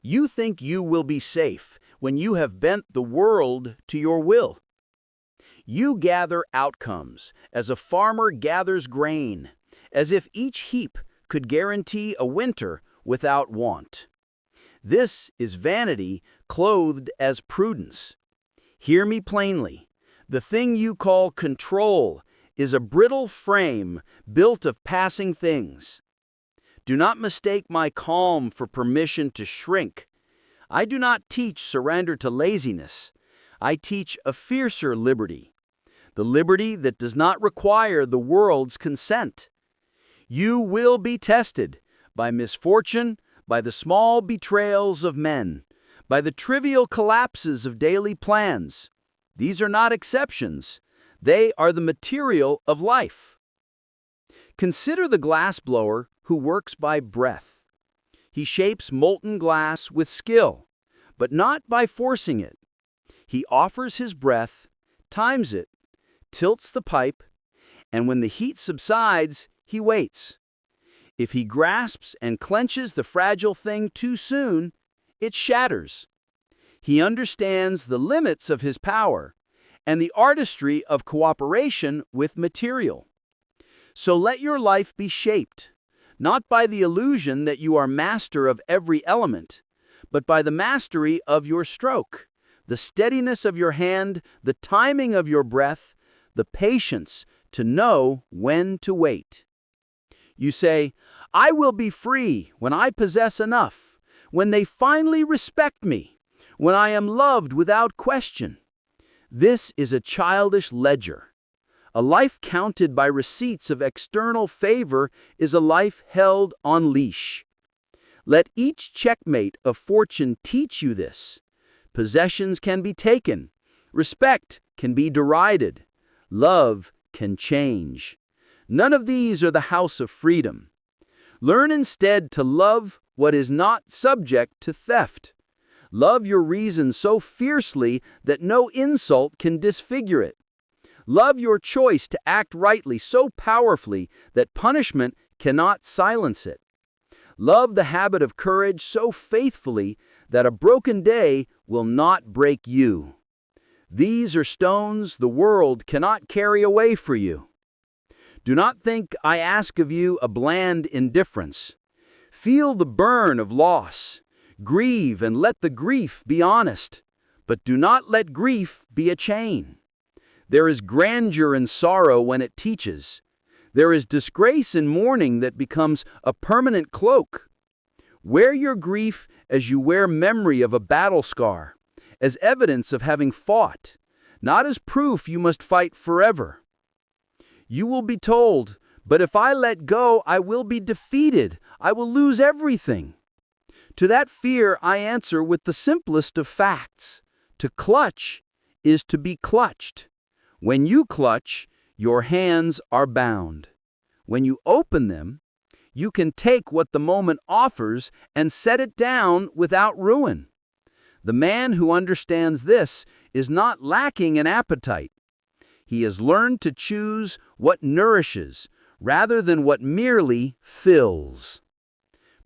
You think you will be safe when you have bent the world to your will. You gather outcomes as a farmer gathers grain, as if each heap could guarantee a winter without want. This is vanity clothed as prudence. Hear me plainly. The thing you call control is a brittle frame built of passing things. Do not mistake my calm for permission to shrink. I do not teach surrender to laziness. I teach a fiercer liberty, the liberty that does not require the world's consent. You will be tested by misfortune, by the small betrayals of men, by the trivial collapses of daily plans. These are not exceptions. They are the material of life. Consider the glassblower who works by breath. He shapes molten glass with skill, but not by forcing it. He offers his breath, times it, tilts the pipe, and when the heat subsides, he waits. If he grasps and clenches the fragile thing too soon, it shatters. He understands the limits of his power and the artistry of cooperation with material. So let your life be shaped, not by the illusion that you are master of every element, but by the mastery of your stroke, the steadiness of your hand, the timing of your breath, the patience to know when to wait. You say, I will be free when I possess enough, when they finally respect me, when I am loved without question. This is a childish ledger. A life counted by receipts of external favor is a life held on leash. Let each checkmate of fortune teach you this. Possessions can be taken. Respect can be derided. Love can change. None of these are the house of freedom. Learn instead to love what is not subject to theft. Love your reason so fiercely that no insult can disfigure it. Love your choice to act rightly so powerfully that punishment cannot silence it. Love the habit of courage so faithfully that a broken day will not break you. These are stones the world cannot carry away for you. Do not think I ask of you a bland indifference. Feel the burn of loss. Grieve and let the grief be honest, but do not let grief be a chain. There is grandeur in sorrow when it teaches. There is disgrace in mourning that becomes a permanent cloak. Wear your grief as you wear memory of a battle scar, as evidence of having fought, not as proof you must fight forever. You will be told, but if I let go, I will be defeated. I will lose everything. To that fear I answer with the simplest of facts. To clutch is to be clutched. When you clutch, your hands are bound. When you open them, you can take what the moment offers and set it down without ruin. The man who understands this is not lacking in appetite. He has learned to choose what nourishes rather than what merely fills.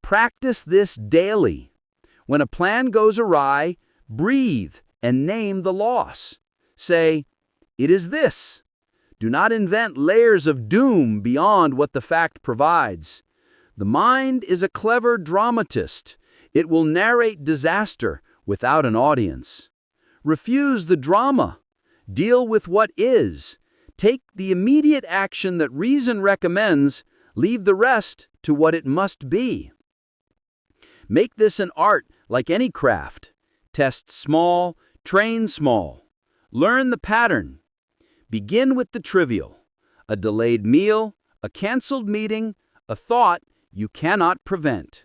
Practice this daily. When a plan goes awry, breathe and name the loss. Say, it is this. Do not invent layers of doom beyond what the fact provides. The mind is a clever dramatist. It will narrate disaster without an audience. Refuse the drama. Deal with what is. Take the immediate action that reason recommends. Leave the rest to what it must be. Make this an art like any craft. Test small, train small. Learn the pattern. Begin with the trivial. A delayed meal, a canceled meeting, a thought you cannot prevent.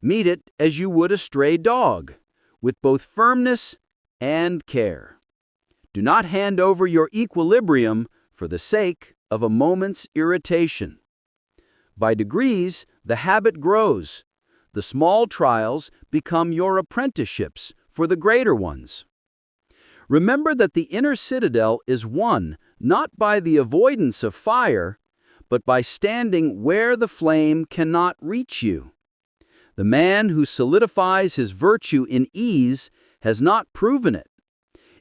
Meet it as you would a stray dog, with both firmness and care. Do not hand over your equilibrium for the sake of a moment's irritation. By degrees, the habit grows. The small trials become your apprenticeships for the greater ones. Remember that the inner citadel is won not by the avoidance of fire, but by standing where the flame cannot reach you. The man who solidifies his virtue in ease has not proven it.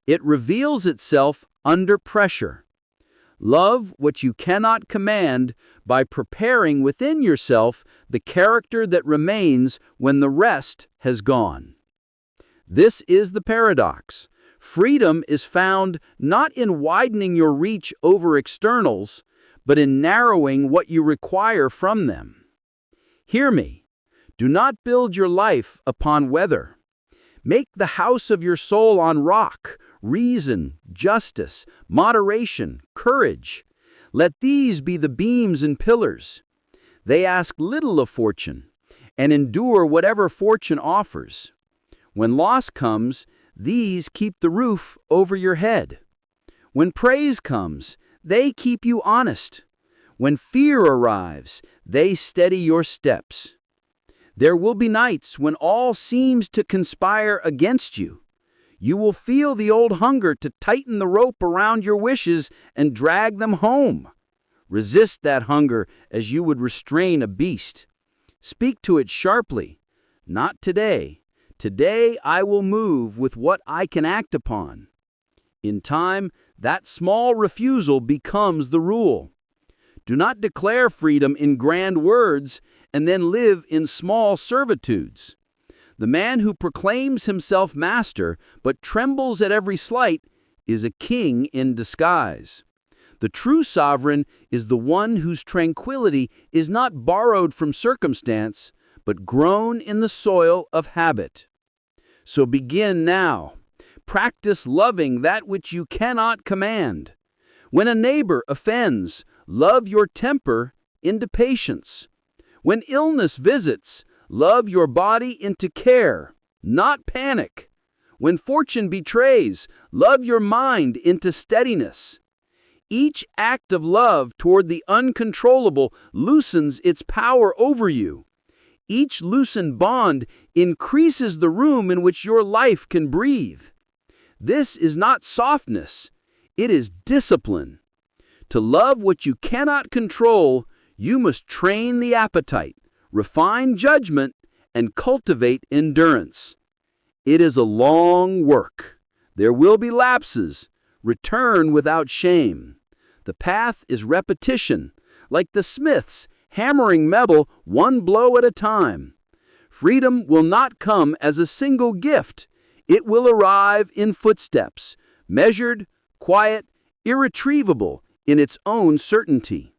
It reveals itself under pressure. Love what you cannot command by preparing within yourself the character that remains when the rest has gone. This is the paradox. Freedom is found not in widening your reach over externals, but in narrowing what you require from them. Hear me. Do not build your life upon weather. Make the house of your soul on rock, reason, justice, moderation, courage. Let these be the beams and pillars. They ask little of fortune, and endure whatever fortune offers. When loss comes, these keep the roof over your head. When praise comes, they keep you honest. When fear arrives, they steady your steps. There will be nights when all seems to conspire against you. You will feel the old hunger to tighten the rope around your wishes and drag them home. Resist that hunger as you would restrain a beast. Speak to it sharply. Not today. Today I will move with what I can act upon. In time, that small refusal becomes the rule. Do not declare freedom in grand words and then live in small servitudes. The man who proclaims himself master but trembles at every slight is a king in disguise. The true sovereign is the one whose tranquility is not borrowed from circumstance, but grown in the soil of habit. So begin now. Practice loving that which you cannot command. When a neighbor offends, love your temper into patience. When illness visits, love your body into care, not panic. When fortune betrays, love your mind into steadiness. Each act of love toward the uncontrollable loosens its power over you. Each loosened bond increases the room in which your life can breathe. This is not softness, it is discipline. To love what you cannot control, you must train the appetite, refine judgment, and cultivate endurance. It is a long work. There will be lapses. Return without shame. The path is repetition, like the smiths hammering metal one blow at a time. Freedom will not come as a single gift. It will arrive in footsteps, measured, quiet, irretrievable in its own certainty.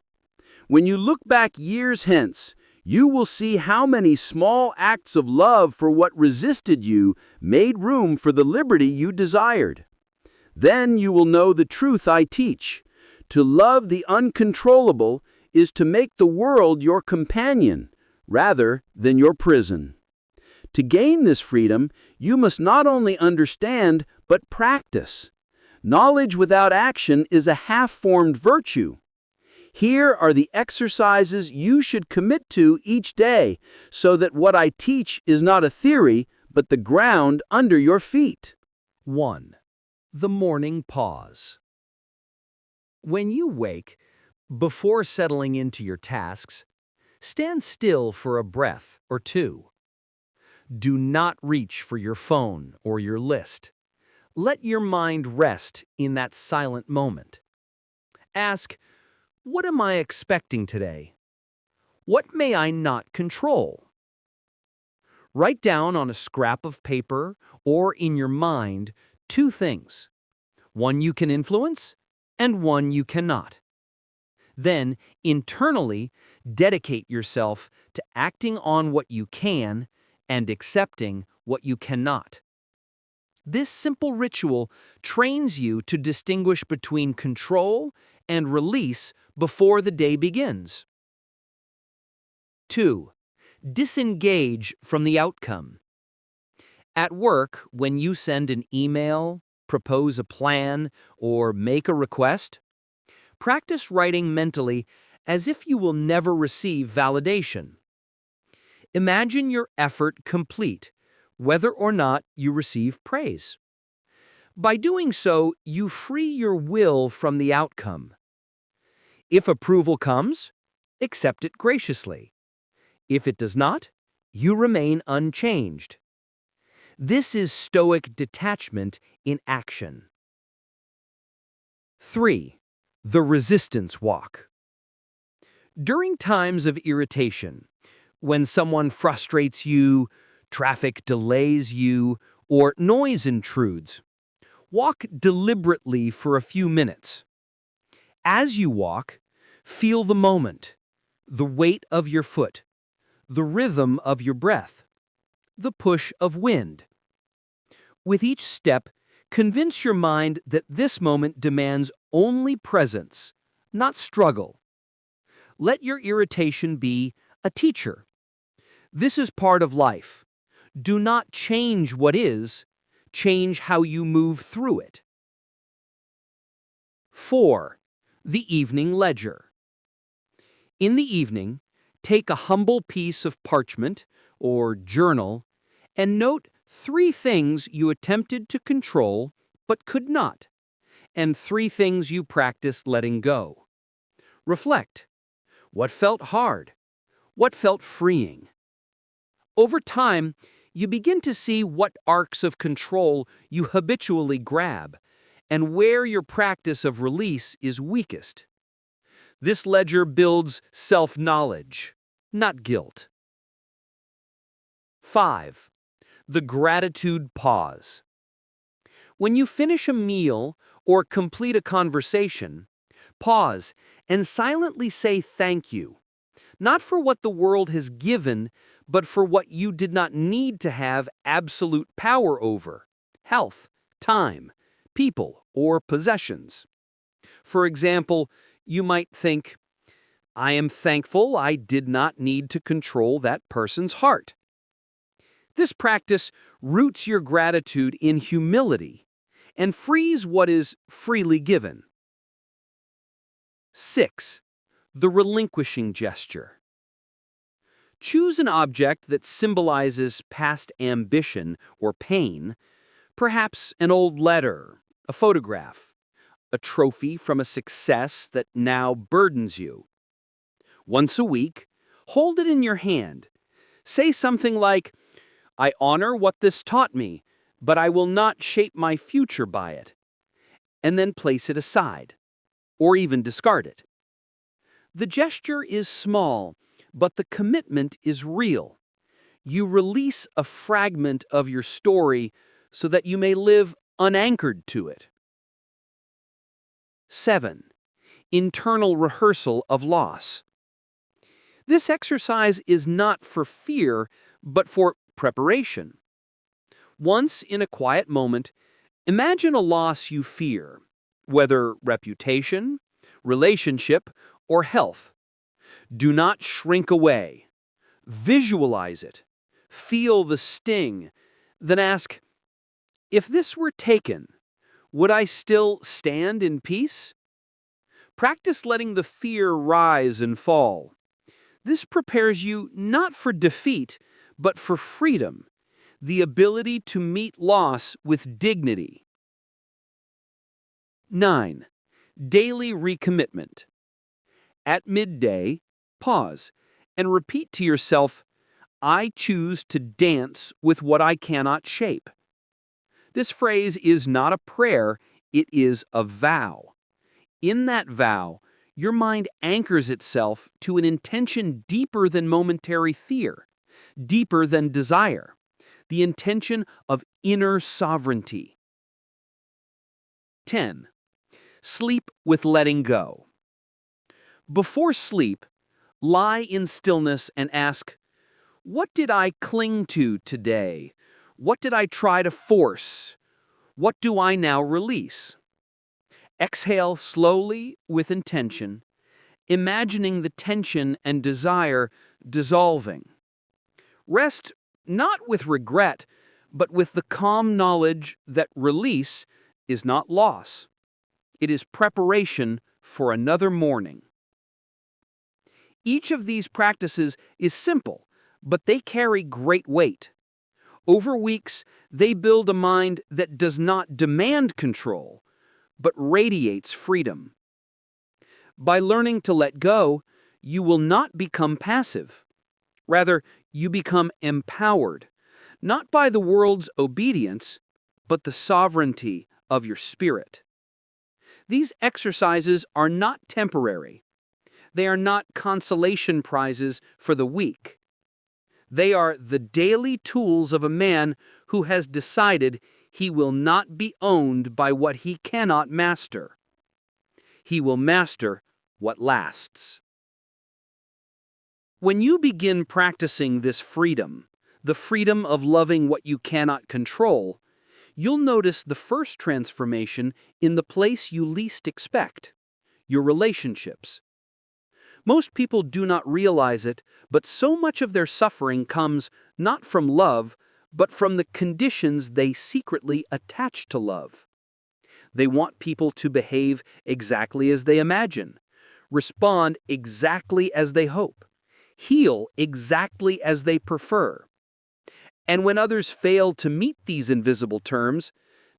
When you look back years hence, you will see how many small acts of love for what resisted you made room for the liberty you desired. Then you will know the truth I teach. To love the uncontrollable is to make the world your companion rather than your prison. To gain this freedom, you must not only understand but practice. Knowledge without action is a half-formed virtue. Here are the exercises you should commit to each day so that what I teach is not a theory but the ground under your feet. 1. The morning pause. When you wake, before settling into your tasks, stand still for a breath or two. Do not reach for your phone or your list. Let your mind rest in that silent moment. Ask, what am I expecting today? What may I not control? Write down on a scrap of paper or in your mind 2 things. One you can influence and one you cannot. Then, internally, dedicate yourself to acting on what you can and accepting what you cannot. This simple ritual trains you to distinguish between control and release before the day begins. 2. Disengage from the outcome. At work, when you send an email, propose a plan, or make a request, practice writing mentally as if you will never receive validation. Imagine your effort complete, whether or not you receive praise. By doing so, you free your will from the outcome. If approval comes, accept it graciously. If it does not, You remain unchanged. This is Stoic detachment in action. 3. The resistance walk. During times of irritation, when someone frustrates you, traffic delays you, or noise intrudes, walk deliberately for a few minutes. As you walk, feel the moment, the weight of your foot, the rhythm of your breath, the push of wind. With each step, convince your mind that this moment demands only presence, not struggle. Let your irritation be a teacher. This is part of life. Do not change what is, change how you move through it. 4. The evening ledger. In the evening, take a humble piece of parchment or journal and note 3 things you attempted to control but could not, and 3 things you practiced letting go. Reflect. What felt hard? What felt freeing? Over time, you begin to see what arcs of control you habitually grab and where your practice of release is weakest. This ledger builds self-knowledge, not guilt. 5. The gratitude pause. When you finish a meal or complete a conversation, pause and silently say thank you, not for what the world has given, but for what you did not need to have absolute power over: health, time, people, or possessions. For example, you might think, I am thankful I did not need to control that person's heart. This practice roots your gratitude in humility and frees what is freely given. 6. The relinquishing gesture. Choose an object that symbolizes past ambition or pain, perhaps an old letter, a photograph, a trophy from a success that now burdens you. Once a week, hold it in your hand. Say something like, I honor what this taught me, but I will not shape my future by it. And then place it aside, or even discard it. The gesture is small, but the commitment is real. You release a fragment of your story so that you may live unanchored to it. 7. Internal rehearsal of loss. This exercise is not for fear, but for preparation. Once in a quiet moment, imagine a loss you fear, whether reputation, relationship, or health. Do not shrink away. Visualize it. Feel the sting. Then ask, if this were taken, would I still stand in peace? Practice letting the fear rise and fall. This prepares you not for defeat, but for freedom, the ability to meet loss with dignity. 9. Daily recommitment. At midday, pause and repeat to yourself, I choose to dance with what I cannot shape. This phrase is not a prayer, it is a vow. In that vow, your mind anchors itself to an intention deeper than momentary fear, deeper than desire, the intention of inner sovereignty. 10. Sleep with letting go. Before sleep, lie in stillness and ask, what did I cling to today? What did I try to force? What do I now release? Exhale slowly with intention, imagining the tension and desire dissolving. Rest not with regret, but with the calm knowledge that release is not loss. It is preparation for another morning. Each of these practices is simple, but they carry great weight. Over weeks, they build a mind that does not demand control, but radiates freedom. By learning to let go, you will not become passive. Rather, You become empowered, not by the world's obedience, but the sovereignty of your spirit. These exercises are not temporary. They are not consolation prizes for the weak. They are the daily tools of a man who has decided he will not be owned by what he cannot master. He will master what lasts. When you begin practicing this freedom, the freedom of loving what you cannot control, you'll notice the first transformation in the place you least expect: your relationships. Most people do not realize it, but so much of their suffering comes not from love, but from the conditions they secretly attach to love. They want people to behave exactly as they imagine, respond exactly as they hope, heal exactly as they prefer. And when others fail to meet these invisible terms,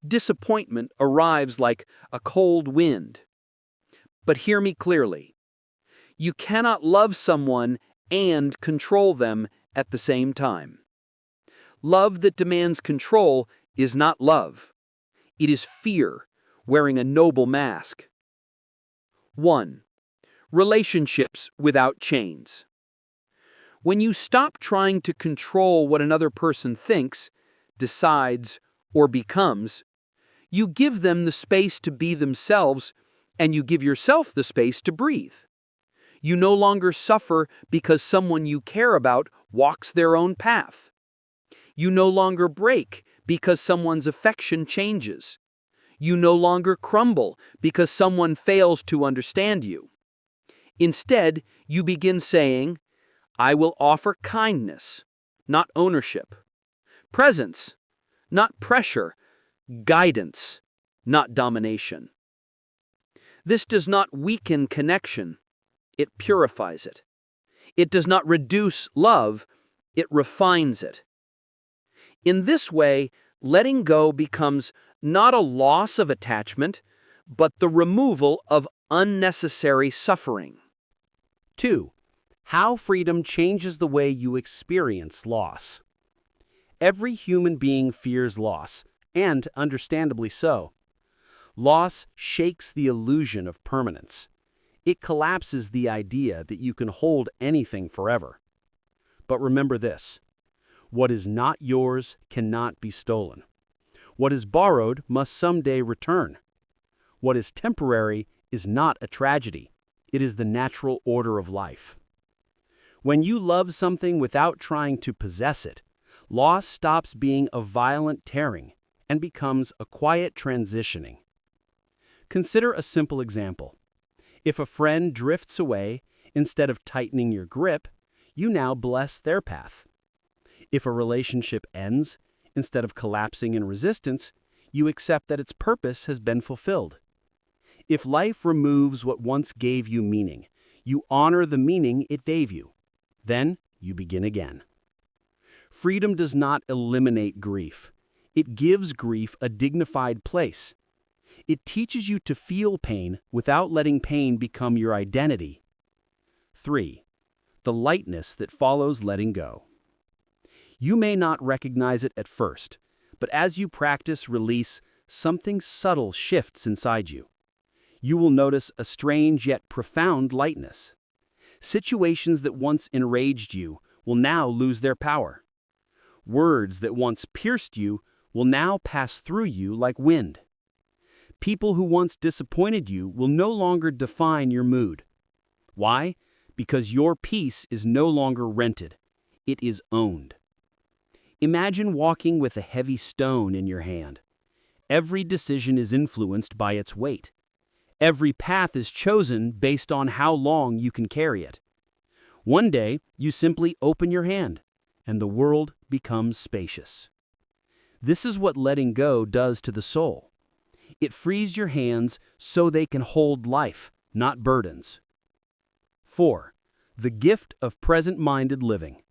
disappointment arrives like a cold wind. But hear me clearly. You cannot love someone and control them at the same time. Love that demands control is not love. It is fear, wearing a noble mask. 1. Relationships without chains. When you stop trying to control what another person thinks, decides, or becomes, you give them the space to be themselves, and you give yourself the space to breathe. You no longer suffer because someone you care about walks their own path. You no longer break because someone's affection changes. You no longer crumble because someone fails to understand you. Instead, you begin saying, I will offer kindness, not ownership; presence, not pressure; guidance, not domination. This does not weaken connection, it purifies it. It does not reduce love, it refines it. In this way, letting go becomes not a loss of attachment, but the removal of unnecessary suffering. 2. How freedom changes the way you experience loss. Every human being fears loss, and understandably so. Loss shakes the illusion of permanence. It collapses the idea that you can hold anything forever. But remember this: what is not yours cannot be stolen. What is borrowed must someday return. What is temporary is not a tragedy. It is the natural order of life. When you love something without trying to possess it, loss stops being a violent tearing and becomes a quiet transitioning. Consider a simple example. If a friend drifts away, instead of tightening your grip, you now bless their path. If a relationship ends, instead of collapsing in resistance, you accept that its purpose has been fulfilled. If life removes what once gave you meaning, you honor the meaning it gave you. Then you begin again. Freedom does not eliminate grief. It gives grief a dignified place. It teaches you to feel pain without letting pain become your identity. 3. The lightness that follows letting go. You may not recognize it at first, but as you practice release, something subtle shifts inside you. You will notice a strange yet profound lightness. Situations that once enraged you will now lose their power. Words that once pierced you will now pass through you like wind. People who once disappointed you will no longer define your mood. Why? Because your peace is no longer rented. It is owned. Imagine walking with a heavy stone in your hand. Every decision is influenced by its weight. Every path is chosen based on how long you can carry it. One day, you simply open your hand, and the world becomes spacious. This is what letting go does to the soul. It frees your hands so they can hold life, not burdens. 4. The gift of present-minded living.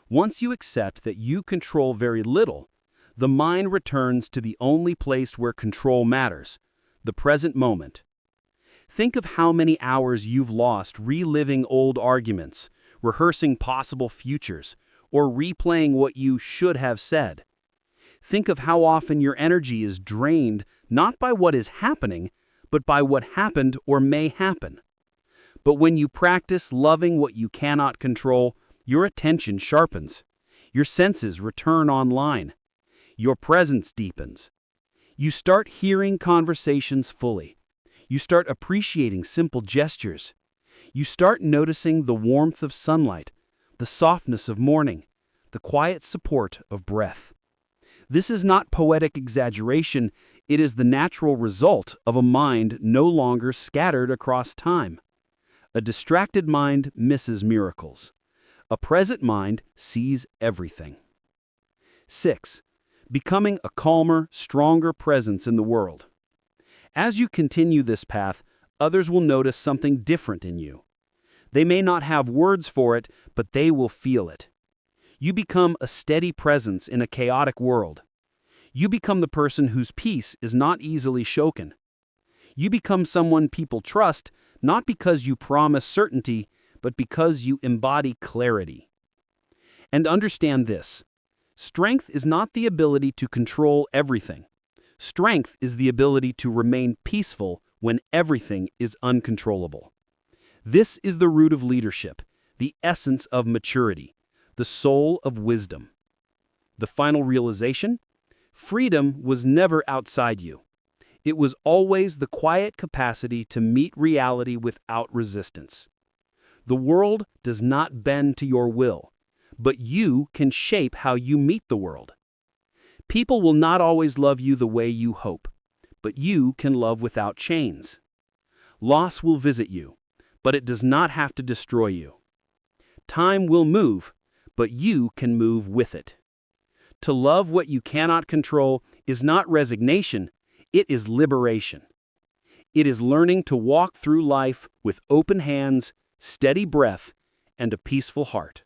Once you accept that you control very little, the mind returns to the only place where control matters, the present moment. Think of how many hours you've lost reliving old arguments, rehearsing possible futures, or replaying what you should have said. Think of how often your energy is drained not by what is happening, but by what happened or may happen. But when you practice loving what you cannot control, your attention sharpens. Your senses return online. Your presence deepens. You start hearing conversations fully. You start appreciating simple gestures. You start noticing the warmth of sunlight, the softness of morning, the quiet support of breath. This is not poetic exaggeration, it is the natural result of a mind no longer scattered across time. A distracted mind misses miracles. A present mind sees everything. 6. Becoming a calmer, stronger presence in the world. As you continue this path, others will notice something different in you. They may not have words for it, but they will feel it. You become a steady presence in a chaotic world. You become the person whose peace is not easily shaken. You become someone people trust, not because you promise certainty, but because you embody clarity. And understand this: strength is not the ability to control everything. Strength is the ability to remain peaceful when everything is uncontrollable. This is the root of leadership, the essence of maturity, the soul of wisdom. The final realization? Freedom was never outside you. It was always the quiet capacity to meet reality without resistance. The world does not bend to your will, but you can shape how you meet the world. People will not always love you the way you hope, but you can love without chains. Loss will visit you, but it does not have to destroy you. Time will move, but you can move with it. To love what you cannot control is not resignation, it is liberation. It is learning to walk through life with open hands, steady breath, and a peaceful heart.